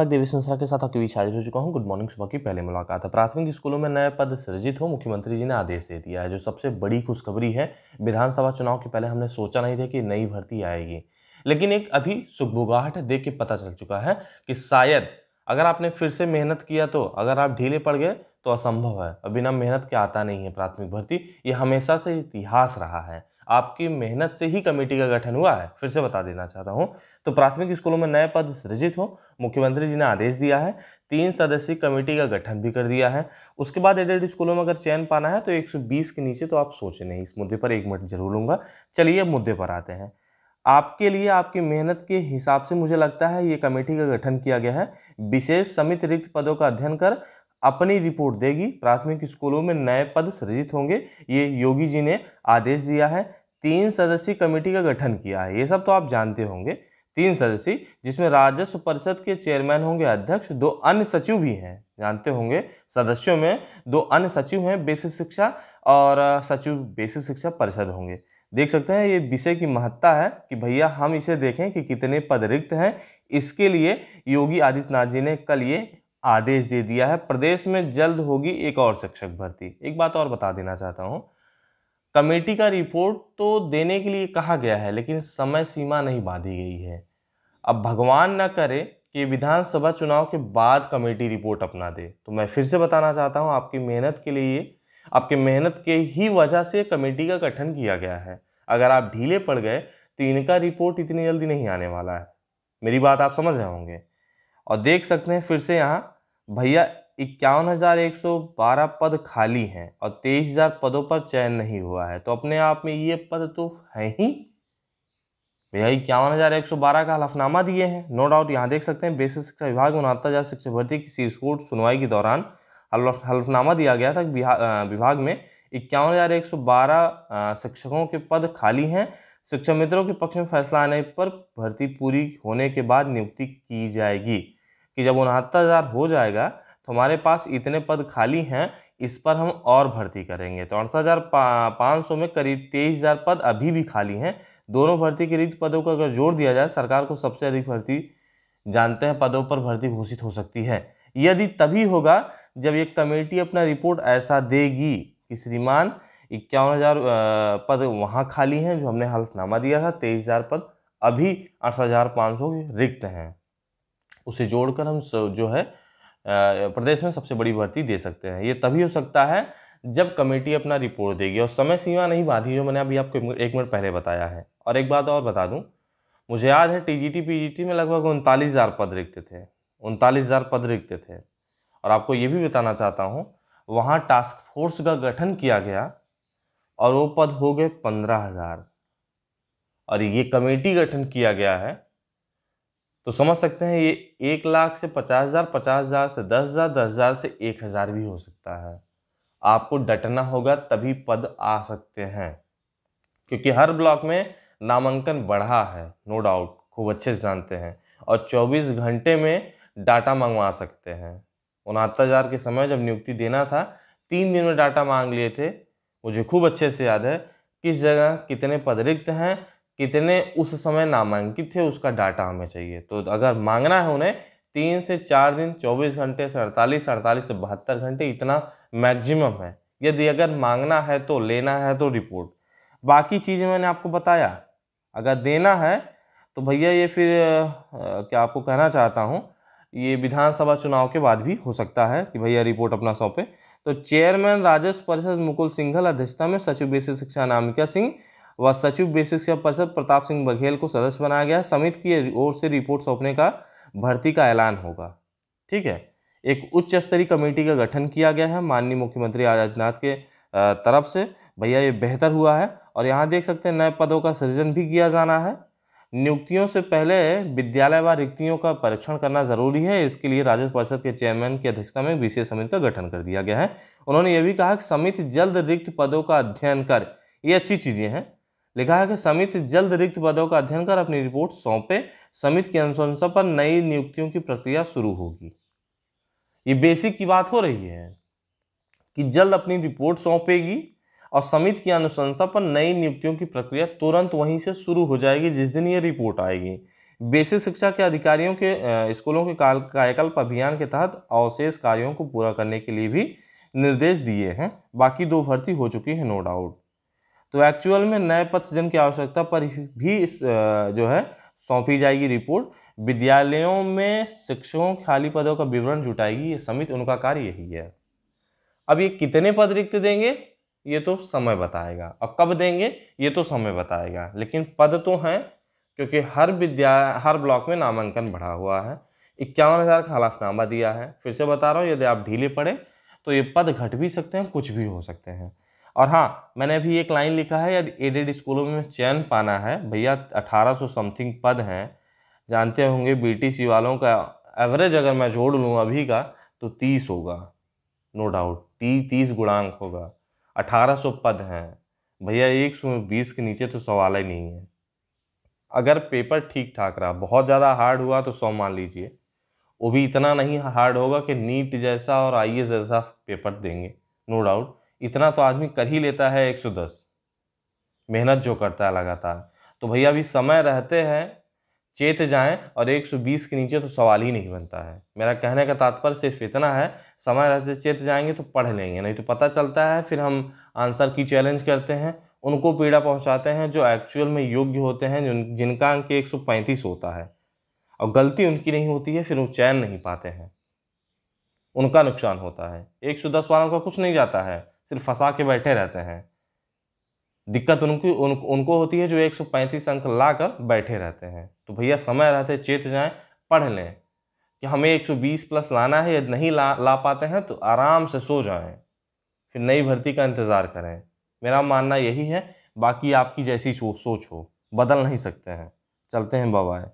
मैं देवेश मिश्रा के साथ आपके बीच हाजिर हो चुका हूं। Good morning. सुबह की पहले मुलाकात है। प्राथमिक स्कूलों में नए पद सृजित हो, मुख्यमंत्री जी ने आदेश दे दिया है। जो सबसे बड़ी खुशखबरी है, विधानसभा चुनाव के पहले हमने सोचा नहीं था कि नई भर्ती आएगी, लेकिन एक अभी सुगबुगाहट देख के पता चल चुका है कि शायद अगर आपने फिर से मेहनत किया तो, अगर आप ढीले पड़ गए तो असंभव है। और बिना मेहनत के आता नहीं है प्राथमिक भर्ती, ये हमेशा से इतिहास रहा है। आपकी मेहनत से ही कमेटी का गठन हुआ है। फिर से बता देना चाहता हूं, तो प्राथमिक स्कूलों में नए पद सृजित हो, मुख्यमंत्री जी ने आदेश दिया है। 3 सदस्यीय कमेटी का गठन भी कर दिया है। उसके बाद एडेड स्कूलों में अगर चयन पाना है तो 120 के नीचे तो आप सोचे नहीं। इस मुद्दे पर 1 मिनट जरूर लूंगा। चलिए अब मुद्दे पर आते हैं। आपके लिए आपकी मेहनत के हिसाब से मुझे लगता है ये कमेटी का गठन किया गया है। विशेष समिति रिक्त पदों का अध्ययन कर अपनी रिपोर्ट देगी। प्राथमिक स्कूलों में नए पद सृजित होंगे, ये योगी जी ने आदेश दिया है। 3 सदस्यीय कमेटी का गठन किया है, ये सब तो आप जानते होंगे। 3 सदस्यीय, जिसमें राजस्व परिषद के चेयरमैन होंगे अध्यक्ष, 2 अन्य सचिव भी हैं, जानते होंगे। सदस्यों में 2 अन्य सचिव हैं, बेसिक शिक्षा और सचिव बेसिक शिक्षा परिषद होंगे। देख सकते हैं ये विषय की महत्ता है कि भैया हम इसे देखें कि कितने पद रिक्त हैं। इसके लिए योगी आदित्यनाथ जी ने कल ये आदेश दे दिया है। प्रदेश में जल्द होगी एक और शिक्षक भर्ती। एक बात और बता देना चाहता हूं, कमेटी का रिपोर्ट तो देने के लिए कहा गया है, लेकिन समय सीमा नहीं बांधी गई है। अब भगवान न करे कि विधानसभा चुनाव के बाद कमेटी रिपोर्ट अपना दे, तो मैं फिर से बताना चाहता हूं, आपकी मेहनत के लिए, आपके मेहनत के ही वजह से कमेटी का गठन किया गया है। अगर आप ढीले पड़ गए तो इनका रिपोर्ट इतनी जल्दी नहीं आने वाला है। मेरी बात आप समझ रहे होंगे। और देख सकते हैं फिर से यहाँ भैया 51,112 पद खाली हैं और 23,000 पदों पर चयन नहीं हुआ है, तो अपने आप में ये पद तो है ही भैया। 51,112 का हलफनामा दिए हैं, नो डाउट। यहाँ देख सकते हैं बेसिक शिक्षा विभाग में 69,000 शिक्षक भर्ती की शीर्षकोट सुनवाई के दौरान हलफनामा दिया गया था। विभाग में 51,112 शिक्षकों के पद खाली हैं। शिक्षा मित्रों के पक्ष में फैसला आने पर भर्ती पूरी होने के बाद नियुक्ति की जाएगी। कि जब 69,000 हो जाएगा तो हमारे पास इतने पद खाली हैं, इस पर हम और भर्ती करेंगे। तो 68,500 में करीब 23,000 पद अभी भी खाली हैं। दोनों भर्ती के रिक्त पदों को अगर जोड़ दिया जाए, सरकार को सबसे अधिक भर्ती, जानते हैं, पदों पर भर्ती घोषित हो सकती है। यदि तभी होगा जब ये कमेटी अपना रिपोर्ट ऐसा देगी कि श्रीमान 51,000 पद वहाँ खाली हैं जो हमने हलफनामा दिया था, 23,000 पद अभी 8,500 रिक्त हैं। उसे जोड़कर हम जो है प्रदेश में सबसे बड़ी भर्ती दे सकते हैं। ये तभी हो सकता है जब कमेटी अपना रिपोर्ट देगी, और समय सीमा नहीं बांधी, जो मैंने अभी आपको 1 मिनट पहले बताया है। और एक बात और बता दूं, मुझे याद है टीजीटी पीजीटी में लगभग 39,000 पद रिक्त थे, 39,000 पद रिक्त थे। और आपको ये भी बताना चाहता हूँ, वहाँ टास्क फोर्स का गठन किया गया और वो पद हो गए 15,000, और ये कमेटी गठन किया गया है। तो समझ सकते हैं ये 1 लाख से 50,000, 50,000 से 10,000, 10,000 से 1,000 भी हो सकता है। आपको डटना होगा, तभी पद आ सकते हैं, क्योंकि हर ब्लॉक में नामांकन बढ़ा है, नो डाउट, खूब अच्छे से जानते हैं। और 24 घंटे में डाटा मंगवा सकते हैं। 69,000 के समय जब नियुक्ति देना था, 3 दिन में डाटा मांग लिए थे। मुझे खूब अच्छे से याद है किस जगह कितने पद रिक्त हैं, कितने उस समय नामांकित थे, उसका डाटा हमें चाहिए। तो अगर मांगना है उन्हें 3 से 4 दिन, 24 घंटे से 48, 48 से 72 घंटे, इतना मैक्सिमम है। यदि अगर मांगना है तो, लेना है तो रिपोर्ट, बाकी चीज़ें मैंने आपको बताया। अगर देना है तो भैया ये फिर क्या आपको कहना चाहता हूँ, ये विधानसभा चुनाव के बाद भी हो सकता है कि भैया रिपोर्ट अपना सौंपे। तो चेयरमैन राजस्व परिषद मुकुल सिंघल अध्यक्षता में सचिव बेसिक शिक्षा अनामिका सिंह व सचिव बेसिक शिक्षा परिषद प्रताप सिंह बघेल को सदस्य बनाया गया। समिति की ओर से रिपोर्ट सौंपने का भर्ती का ऐलान होगा। ठीक है, एक उच्च स्तरीय कमेटी का गठन किया गया है माननीय मुख्यमंत्री आदित्यनाथ के तरफ से। भैया ये बेहतर हुआ है। और यहाँ देख सकते हैं नए पदों का सृजन भी किया जाना है। नियुक्तियों से पहले विद्यालय व रिक्तियों का परीक्षण करना जरूरी है। इसके लिए राजस्व परिषद के चेयरमैन की अध्यक्षता में विशेष समिति का गठन कर दिया गया है। उन्होंने ये भी कहा कि समिति जल्द रिक्त पदों का अध्ययन कर, ये अच्छी चीजें हैं, लिखा है कि समिति जल्द रिक्त पदों का अध्ययन कर अपनी रिपोर्ट सौंपे। समिति की अनुशंसा पर नई नियुक्तियों की प्रक्रिया शुरू होगी। ये बेसिक की बात हो रही है कि जल्द अपनी रिपोर्ट सौंपेगी और समिति की अनुशंसा पर नई नियुक्तियों की प्रक्रिया तुरंत वहीं से शुरू हो जाएगी जिस दिन ये रिपोर्ट आएगी। बेसिक शिक्षा के अधिकारियों के स्कूलों के कायाकल्प अभियान के तहत अवशेष कार्यों को पूरा करने के लिए भी निर्देश दिए हैं। बाकी 2 भर्ती हो चुकी है नो डाउट। तो एक्चुअल में नए पद सृजन की आवश्यकता पर भी जो है सौंपी जाएगी रिपोर्ट। विद्यालयों में शिक्षकों के खाली पदों का विवरण जुटाएगी ये समिति, उनका कार्य यही है। अब ये कितने पद रिक्त देंगे ये तो समय बताएगा, और कब देंगे ये तो समय बताएगा, लेकिन पद तो हैं, क्योंकि हर ब्लॉक में नामांकन बढ़ा हुआ है। 51,000 का हलफनामा दिया है। फिर से बता रहा हूँ, यदि आप ढीले पड़े तो ये पद घट भी सकते हैं, कुछ भी हो सकते हैं। और हाँ, मैंने अभी एक लाइन लिखा है, यदि एडेड स्कूलों में चयन पाना है भैया, 1800 समथिंग पद हैं। जानते होंगे बीटीसी वालों का एवरेज अगर मैं जोड़ लूँ अभी का तो 30 होगा, नो डाउट 30 गुणांक होगा। 1800 पद हैं भैया, 120 के नीचे तो सवाल ही नहीं है। अगर पेपर ठीक ठाक रहा, बहुत ज़्यादा हार्ड हुआ तो 100 मान लीजिए, वो भी इतना नहीं हार्ड होगा कि नीट जैसा और आईएएस जैसा पेपर देंगे, नो डाउट। इतना तो आदमी कर ही लेता है 110, मेहनत जो करता है लगातार। तो भैया अभी समय रहते हैं, चेत जाएं, और 120 के नीचे तो सवाल ही नहीं बनता है। मेरा कहने का तात्पर्य सिर्फ इतना है, समय रहते चेत जाएंगे तो पढ़ लेंगे, नहीं तो पता चलता है फिर हम आंसर की चैलेंज करते हैं, उनको पीड़ा पहुंचाते हैं जो एक्चुअल में योग्य होते हैं, जिनका अंक 135 होता है, और गलती उनकी नहीं होती है, फिर वो चयन नहीं पाते हैं, उनका नुकसान होता है। 110 वालों का कुछ नहीं जाता है, सिर्फ फंसा के बैठे रहते हैं। दिक्कत उनको होती है जो 135 अंक लाकर बैठे रहते हैं। तो भैया समय रहते चेत जाएं, पढ़ लें कि हमें 120 प्लस लाना है, यदि नहीं ला पाते हैं तो आराम से सो जाएं, फिर नई भर्ती का इंतज़ार करें। मेरा मानना यही है, बाकी आपकी जैसी सोच हो, बदल नहीं सकते हैं। चलते हैं, बाय बाय।